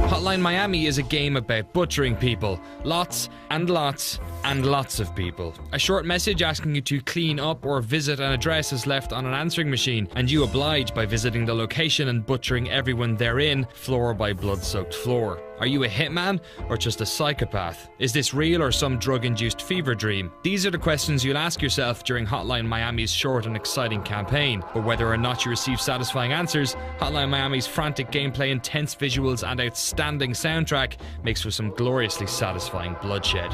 Hotline Miami is a game about butchering people. Lots and lots and lots of people. A short message asking you to clean up or visit an address is left on an answering machine, and you oblige by visiting the location and butchering everyone therein, floor by blood-soaked floor. Are you a hitman or just a psychopath? Is this real or some drug-induced fever dream? These are the questions you'll ask yourself during Hotline Miami's short and exciting campaign. But whether or not you receive satisfying answers, Hotline Miami's frantic gameplay, intense visuals and outstanding soundtrack makes for some gloriously satisfying bloodshed.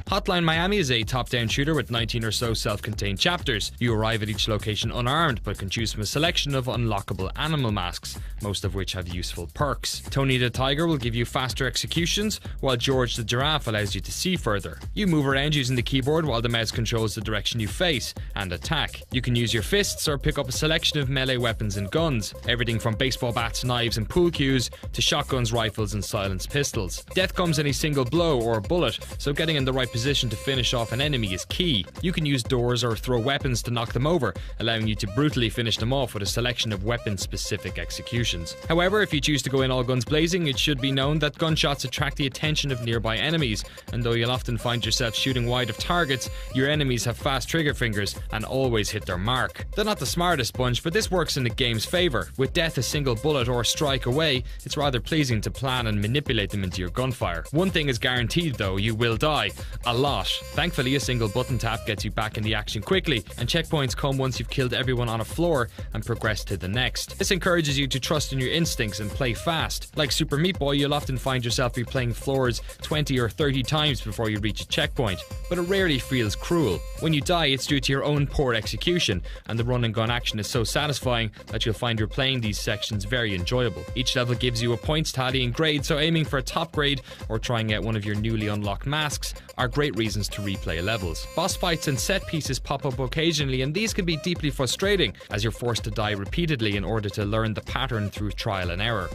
Hotline Miami is a top-down shooter with 19 or so self-contained chapters. You arrive at each location unarmed, but can choose from a selection of unlockable animal masks, most of which have useful perks. Tony the Tiger will give you faster executions, while George the Giraffe allows you to see further. You move around using the keyboard while the mouse controls the direction you face and attack. You can use your fists or pick up a selection of melee weapons and guns, everything from baseball bats, knives and pool cues to shotguns, rifles and silenced pistols. Death comes in a single blow or bullet, so getting in the right position to finish off an enemy is key. You can use doors or throw weapons to knock them over, allowing you to brutally finish them off with a selection of weapon-specific executions. However, if you choose to go in all guns blazing, it should be known that gunshots attract the attention of nearby enemies, and though you'll often find yourself shooting wide of targets, your enemies have fast trigger fingers and always hit their mark. They're not the smartest bunch, but this works in the game's favour. With death a single bullet or strike away, it's rather pleasing to plan and manipulate them into your gunfire. One thing is guaranteed though, you will die. A lot. Thankfully, a single button tap gets you back in the action quickly, and checkpoints come once you've killed everyone on a floor and progressed to the next. This encourages you to trust in your instincts and play fast. Like Super Meat Boy, you'll often find yourself replaying floors 20 or 30 times before you reach a checkpoint, but it rarely feels cruel. When you die, it's due to your own poor execution, and the run and gun action is so satisfying that you'll find replaying these sections very enjoyable. Each level gives you a points tally and grade, so aiming for a top grade or trying out one of your newly unlocked masks are great reasons to replay levels. Boss fights and set pieces pop up occasionally, and these can be deeply frustrating as you're forced to die repeatedly in order to learn the pattern through trial and error.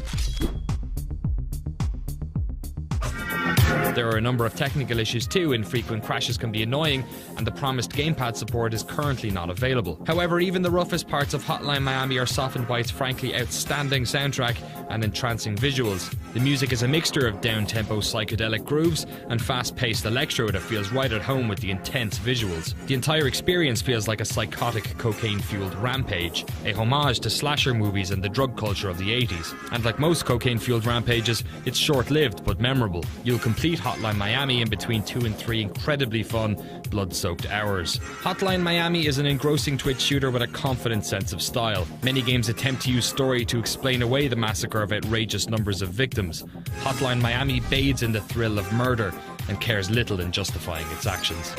There are a number of technical issues too. Infrequent crashes can be annoying, and the promised gamepad support is currently not available. However, even the roughest parts of Hotline Miami are softened by its frankly outstanding soundtrack and entrancing visuals. The music is a mixture of down-tempo psychedelic grooves and fast-paced electro that feels right at home with the intense visuals. The entire experience feels like a psychotic, cocaine-fueled rampage, a homage to slasher movies and the drug culture of the 80s. And like most cocaine-fueled rampages, it's short-lived but memorable. You'll complete Hotline Miami in between 2 and 3 incredibly fun, blood-soaked hours. Hotline Miami is an engrossing twitch shooter with a confident sense of style. Many games attempt to use story to explain away the massacre of outrageous numbers of victims. Hotline Miami bathes in the thrill of murder and cares little in justifying its actions.